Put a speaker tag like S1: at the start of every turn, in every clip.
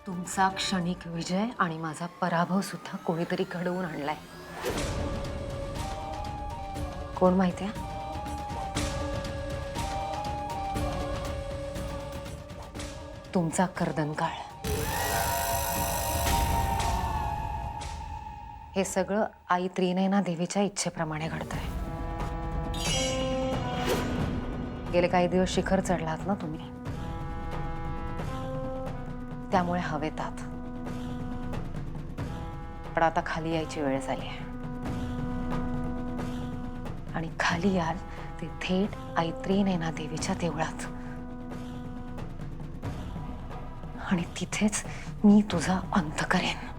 S1: तुमचा क्षणिक विजय आणि माझा पराभव सुद्धा कोणीतरी घडवून आणलाय. कोण माहितीये? तुमचा कर्दनकाळ. हे सगळं आई त्रिनयना देवीच्या इच्छेप्रमाणे घडतंय. गेले काही दिवस शिखर चढलात ना तुम्ही, त्यामुळे हवेत आहात. पण आता खाली यायची वेळ झाली आहे. आणि खाली याल ते थेट आई त्रिनयना देवीच्या देवळात. आणि तिथेच मी तुझा अंत करेन.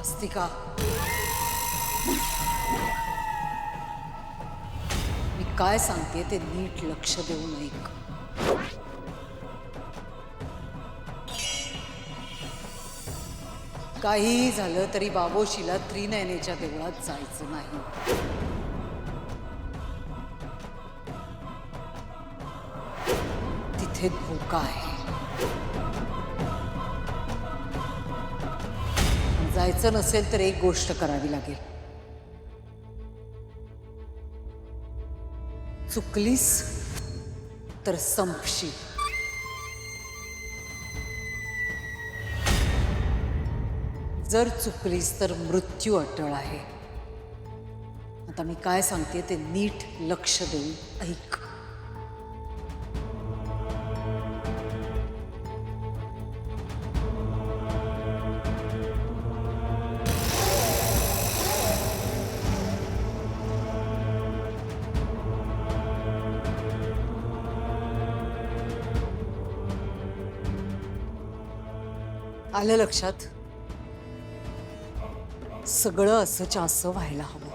S2: अस्तिका, मी काय सांगते ते नीट लक्ष देऊन ऐक. काहीही झालं तरी बाबोशीला त्रिनयनेच्या देवळात जायचं नाही. तिथे धोका आहे. जायचं नसेल तर एक गोष्ट करावी लागेल. चुकलीस तर संपशील. जर चुकलीस तर मृत्यू अटळ आहे. आता मी काय सांगते ते नीट लक्ष देऊन ऐक. आलं लक्षात? सगळं असंच्या असं व्हायला हवं.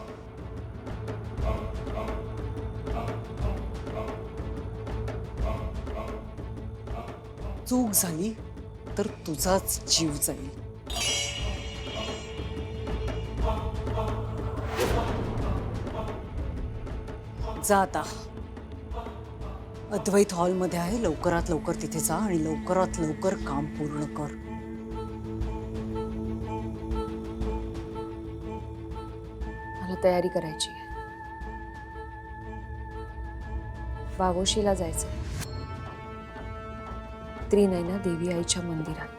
S2: चूक झाली तर तुझाच जीव जाईल. जा आता. अद्वैत हॉलमध्ये आहे. लवकरात लवकर तिथे जा आणि लवकरात लवकर काम पूर्ण कर.
S3: मला तयारी करायची आहे. बाबोशीला जायचंय. त्रिनयना देवी आईच्या मंदिरात.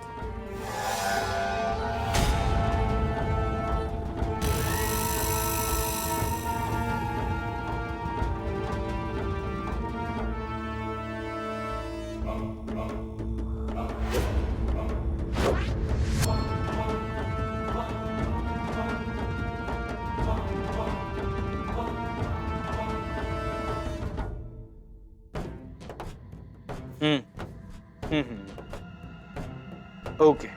S4: ओके.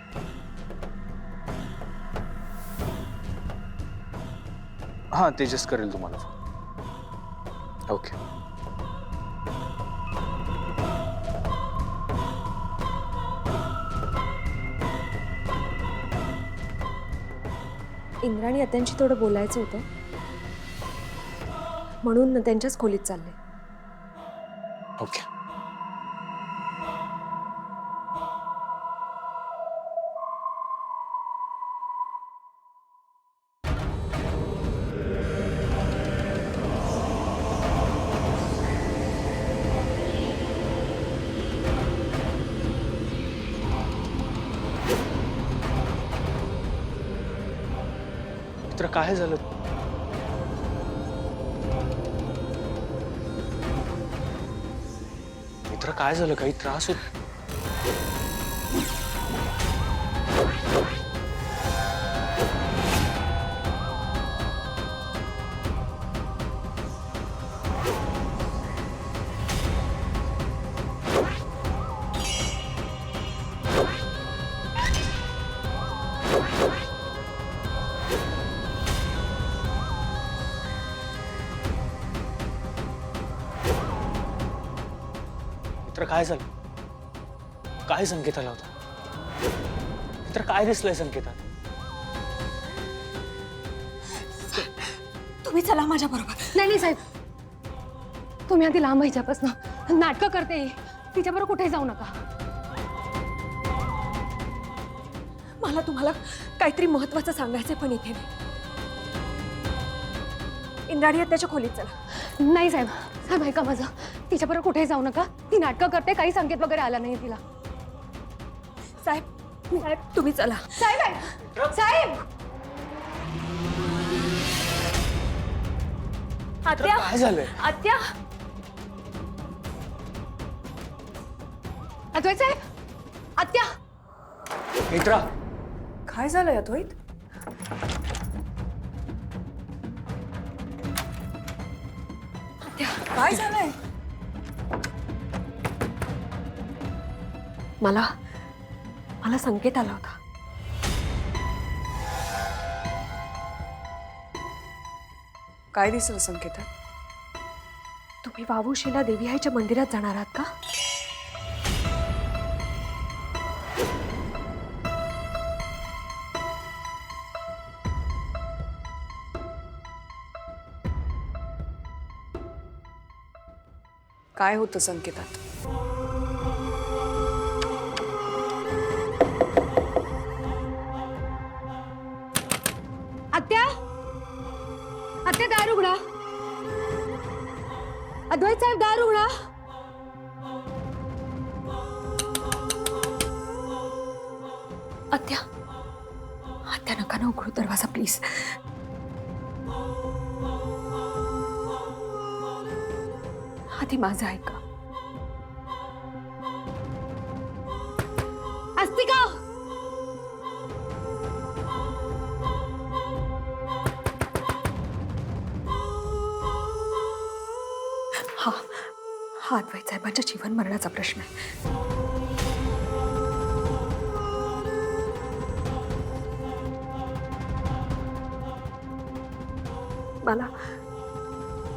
S4: हाँ, तेजस करेल तुम्हाला फोन. ओके.
S3: इंद्राणी आत्यांशी थोडं बोलायचं होतं, म्हणून त्यांच्याच खोलीत चालले.
S4: ओके. मित्र, काय झालं? मित्र, काय झालं? काही त्रास होत? मित्र, काय झालं? काय संकेत आला होता? मित्र, काय दिसलंय संकेतात?
S3: तुम्ही चला माझ्या बरोबर.
S1: नाही नाही साहेब, तुम्ही आधी लांब ह्याच्यापासून नाटकं करते तिच्याबरोबर कुठे जाऊ नका.
S3: मला तुम्हाला काहीतरी महत्वाचं सांगायचं पण इथे नाही. इंद्राणी आत्याच्या खोलीत चला.
S1: नाही साहेब, साहेब ऐका माझं, तिच्याबरोबर कुठेही जाऊ नका. ती नाटकं करते, काही संकेत वगैरे आला नाही तिला.
S3: साहेब साहेब तुम्ही चला.
S1: साहेब साहेब
S3: आत्या
S4: काय झालंय?
S3: आत्या
S1: अद्वैत साहेब, आत्या.
S4: मित्रा,
S3: काय झालंय अद्वैत?
S2: काय झालंय?
S3: मला मला संकेत आला होता.
S2: काय दिसलं संकेतात?
S3: तुम्ही वावुशीला देवी आईच्या मंदिरात जाणार आहात का?
S2: काय होतं संकेतात?
S1: आत्या, आत्या दार उघडा. अद्वैत साहेब दार उघडा.
S3: आत्या आत्या नका ना उघडू दरवाजा प्लीज. आधी माझं ऐका.
S1: अस्तिका,
S3: हा हा अद्वैत साहेबांच्या जीवन मरणाचा प्रश्न आहे. मला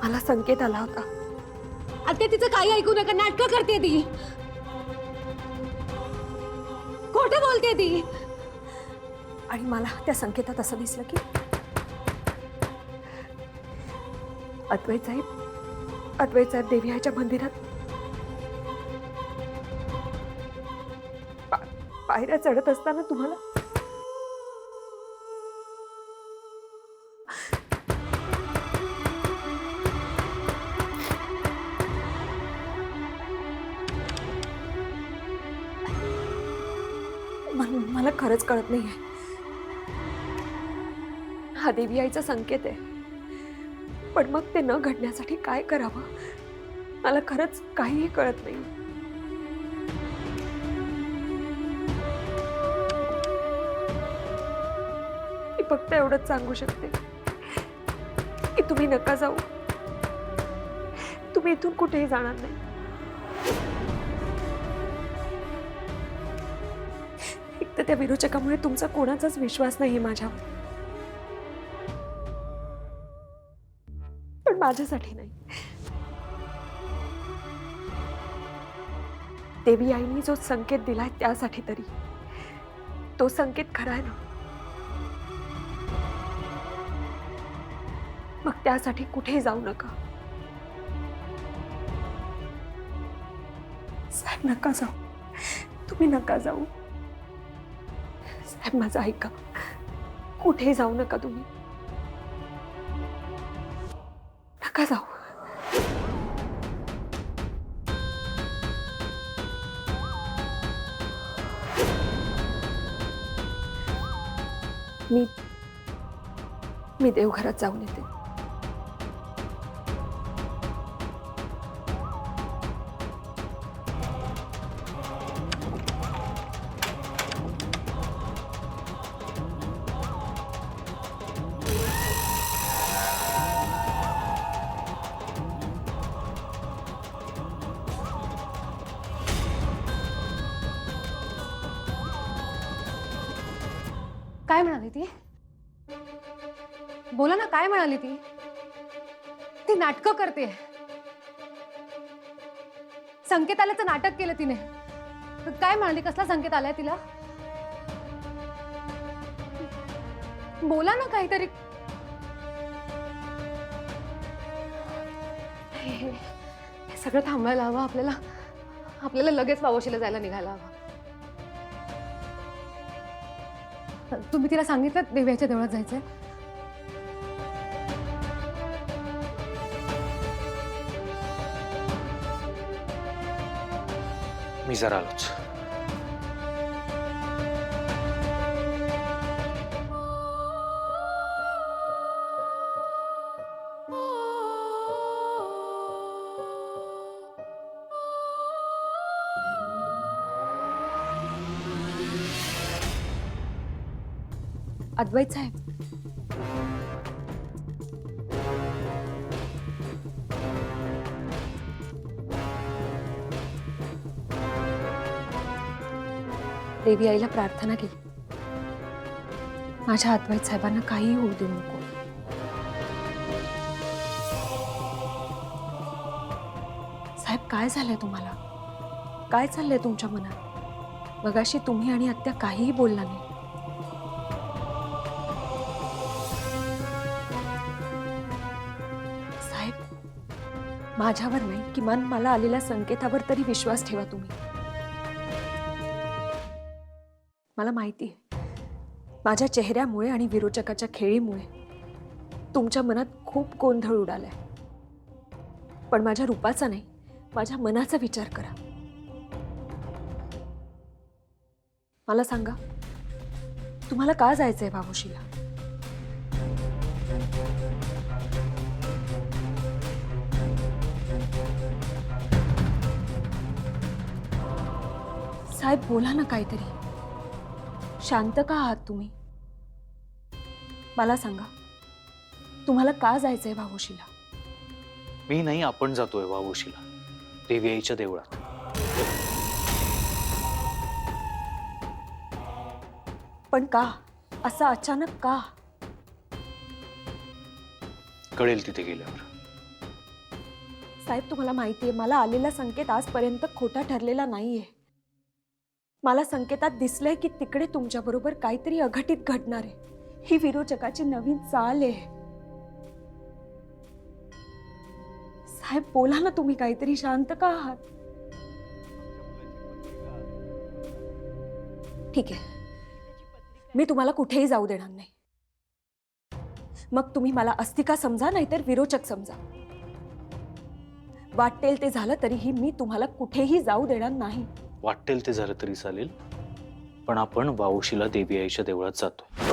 S3: मला संकेत आला होता.
S1: आत्या तिचं काही ऐकू नका. नाटकं करते ती, खोटं बोलते ती.
S3: आणि मला त्या संकेतात असं दिसलं की अद्वैत साहेब देवी आईच्या मंदिरात पायऱ्या चढत असताना तुम्हाला मला खरंच कळत नाहीये. हा देवी आईचा संकेत आहे, पण मग ते न घडण्यासाठी काय करावं मला खरंच काहीही कळत नाही. मी फक्त एवढंच सांगू शकते की तुम्ही नका जाऊ. तुम्ही इथून कुठेही जाणार नाही. एक तर त्या विरोचकामुळे तुमचा कोणाचाच विश्वास नाही माझ्यावर, पण माझ्यासाठी नाही. देवी आईने जो संकेत दिलाय त्यासाठी तरी तो संकेत खरा आहे ना. मग त्यासाठी कुठेही जाऊ नका. साहेब नका जाऊ. तुम्ही नका जाऊ. साहेब माझं ऐका. कुठेही जाऊ नका तुम्ही. नका जाऊ. मी देवघरात जाऊन येते.
S1: काय म्हणाली ती? बोला ना, काय म्हणाली ती? ती नाटकं करते. संकेत आल्याचं नाटक केलं तिने. काय म्हणाली? कसला संकेत आलाय तिला? बोला ना काहीतरी. सगळं थांबायला हवं. आपल्याला आपल्याला लगेच वावशीला जायला निघायला हवं. तुम्ही तिला सांगितलं देव्याच्या देवळात जायचंय?
S4: मी जरा आलोच.
S3: अद्वैत साहेब, देवी आईला प्रार्थना केली, माझ्या अद्वैत साहेबांना काहीही होऊ देऊ नको. साहेब, काय झालंय तुम्हाला? काय चाललंय तुमच्या मनात? मगाशी तुम्ही आणि आत्या काहीही बोलला नाही. साहेब, माझ्यावर नाही, किमान मला आलेल्या संकेतावर तरी विश्वास ठेवा तुम्ही. मला माहिती आहे, माझ्या चेहऱ्यामुळे आणि विरोचकाच्या खेळीमुळे तुमच्या मनात खूप गोंधळ उडालाय. पण माझ्या रूपाचा नाही, माझ्या मनाचा विचार करा. मला सांगा, तुम्हाला का जायचंय वावोशीला? साहेब, बोला ना काहीतरी. शांत का आहात तुम्ही? मला सांगा, तुम्हाला का जायचंय वावोशीला?
S4: मी नाही, आपण जातोय वावोशीला, देवी आईच्या देवळात.
S3: पण का? असं अचानक का?
S4: कळेल तिथे गेल्यावर.
S3: साहेब, तुम्हाला माहितीये, मला आलेला संकेत आजपर्यंत खोटा ठरलेला नाहीये. मला संकेतात दिसलंय की तिकडे तुमच्याबरोबर काहीतरी अघटित घडणार आहे. ही विरोचकाची नवीन चाल आहे. साहेब, बोला ना तुम्ही काहीतरी. शांत का आहात? ठीक आहे, मी तुम्हाला कुठेही जाऊ देणार नाही. मग तुम्ही मला अस्तिका समजा, नाहीतर विरोचक समजा. वाटेल ते झालं तरीही मी तुम्हाला कुठेही जाऊ देणार नाही.
S4: वाटेल ते झालं तरी चालेल, पण आपण वावोशीला देवी आईच्या देवळात जातोय.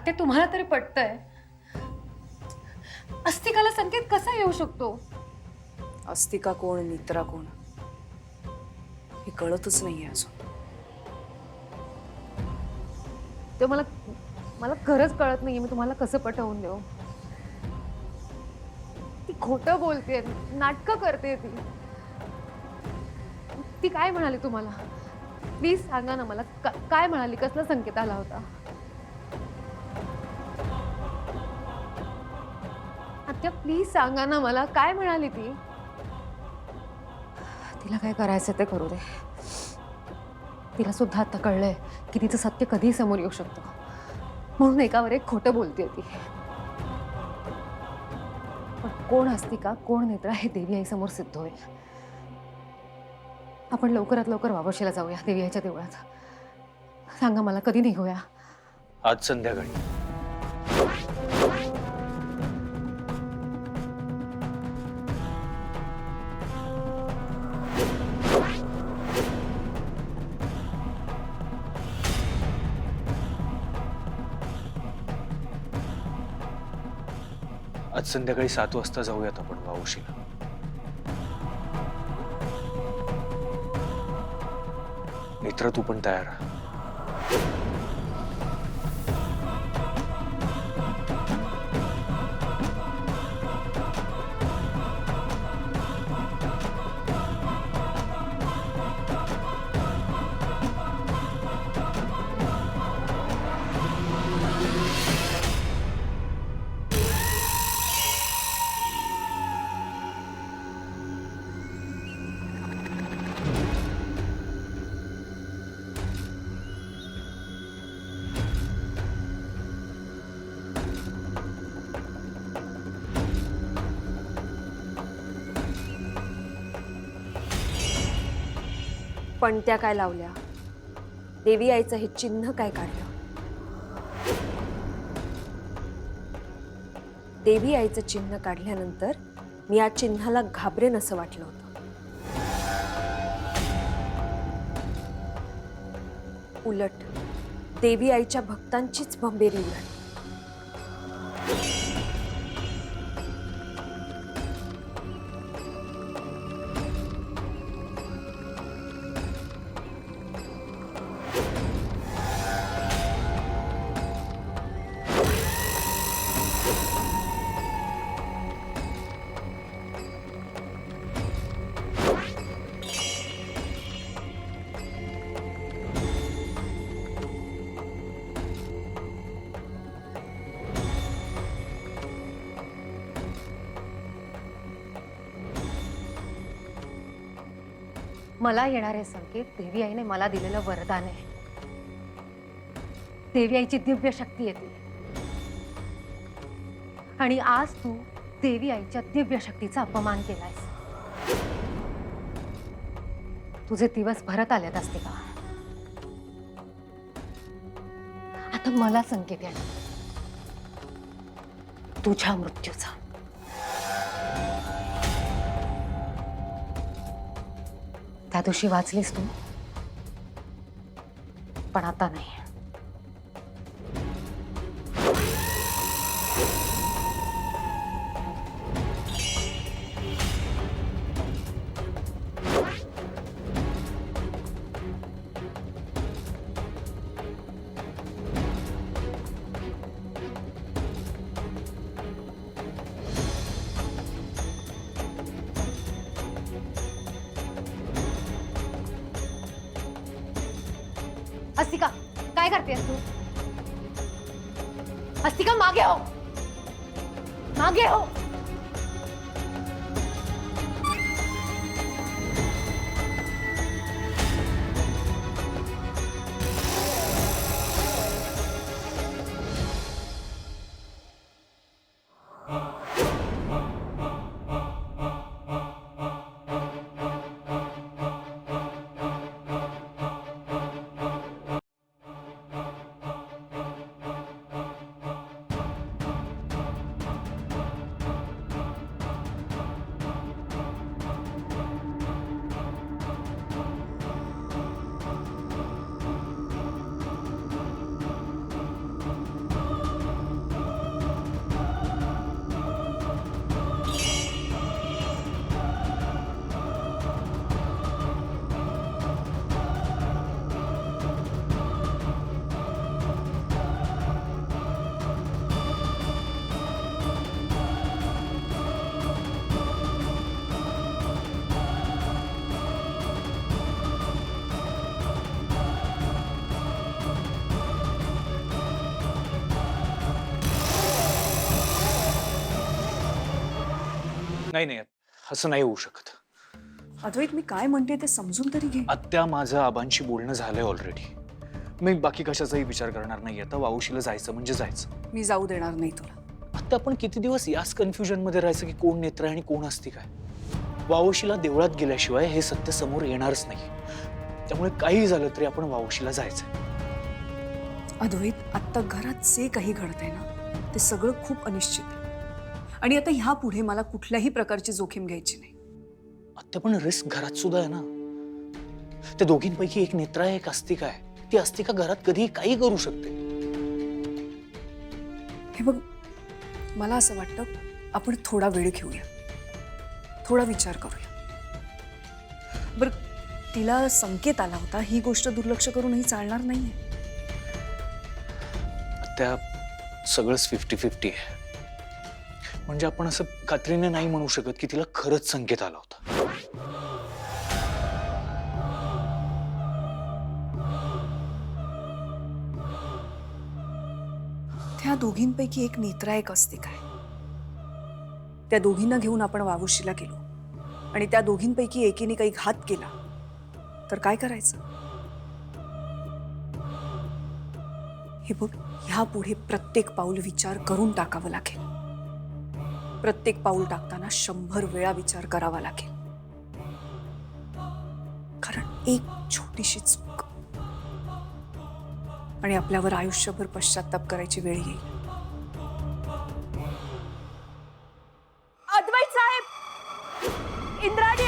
S1: ते तुम्हाला तरी पटतंय? अस्तिकाला संकेत कसा येऊ शकतो?
S2: अस्तिका कोण, मित्रा कोण हे कळतच नाहीये अजून.
S1: ते मला खरंच कळत नाहीये. मी तुम्हाला कसं पटवून देऊ? ती खोटं बोलतेय, नाटकं करते. ती काय म्हणाली तुम्हाला? प्लीज सांगा ना मला, काय म्हणाली? कसला संकेत आला होता? आत्या, प्लीज सांगा ना मला, काय म्हणाली ती? तिला काय करायचं ते करू दे. तिला सुद्धा आता कळलंय की तिचं सत्य कधीही समोर येऊ शकतं, म्हणून एकावर एक खोटं बोलतेय ती. पण कोण अस्तिका, कोण नेत्रा हे देवी आई समोर सिद्ध होईल. आपण लवकरात लवकर वावोशीला जाऊया, देवी आईच्या देवळात. सांगा मला, कधी निघूया?
S4: आज संध्याकाळी. आज संध्याकाळी 7 वाजता जाऊयात आपण वावोशीला. मित्र, तू पण तयार राहा.
S3: पणत्या काय लावल्या, देवी आईचं हे चिन्ह काय काढलं. देवी आईचं चिन्ह काढल्यानंतर मी या चिन्हाला घाबरेन असं वाटलं होतं. उलट देवी आईच्या भक्तांचीच भंबेरी उडाली.
S1: मला येणारे संकेत देवी आईने मला दिलेलं वरदान आहे. देवी आईची दिव्य शक्ती येते आणि आज तू देवी आईच्या दिव्य शक्तीचा अपमान केलायस. तुझे दिवस भरत आलेत असते का? आता मला संकेत येणार तुझ्या मृत्यूचा. त्या दिवशी वाचलीस तू, पण आता नाही. अस्तिका, काय करतेस तू? अस्तिका, मागे हो, मागे हो.
S4: नाही नाही, असं नाही होऊ शकत.
S5: अद्वैत, मी काय म्हणते ते समजून तरी घे.
S4: आत्या, माझं आबांशी बोलणं झालंय ऑलरेडी. मी बाकी कशाचाही विचार करणार नाही. आता वावशीला जायचं म्हणजे जायचं.
S5: मी जाऊ देणार नाही तुला.
S4: आता आपण किती दिवस याच कन्फ्युजन मध्ये राहायचं की कोण नेत्र आहे आणि कोण असती काय. वावशीला देवळात गेल्याशिवाय हे सत्य समोर येणारच नाही. त्यामुळे काही झालं तरी आपण वावशीला जायचंय.
S5: अद्वैत, आत्ता घरात जे काही घडतंय ना ते सगळं खूप अनिश्चित आहे आणि आता ह्या पुढे मला कुठल्याही प्रकारची जोखीम घ्यायची नाही.
S4: आता पण रिस्क घरात सुद्धा आहे ना. त्या दोघींपैकी एक नेत्र आहे, एक अस्तिका आहे. ती अस्तिका घरात कधीही काही करू शकते.
S5: हे बघ, मला असं वाटतं आपण थोडा वेळ घेऊया, थोडा विचार करूया. बरं, तिला संकेत आला होता ही गोष्ट दुर्लक्ष करूनही चालणार नाहीये.
S4: त्या सगळंच 50-50 आहे. म्हणजे आपण असं खात्रीने नाही म्हणू शकत की तिला खरंच संकेत आला होता.
S5: त्या दोघींपैकी एक नेत्रायक असते काय? त्या दोघींना घेऊन आपण वावुशीला गेलो आणि त्या दोघींपैकी एकीने काही घात केला तर काय करायचं? हे बघ, ह्या पुढे प्रत्येक पाऊल विचार करून टाकावं लागेल. प्रत्येक पाऊल टाकताना 100 वेळा विचार करावा लागेल. कारण एक छोटीशी चूक आणि आपल्यावर आयुष्यभर पश्चाताप करायची वेळ येईल.
S3: अद्वैत साहेब, इंद्राणी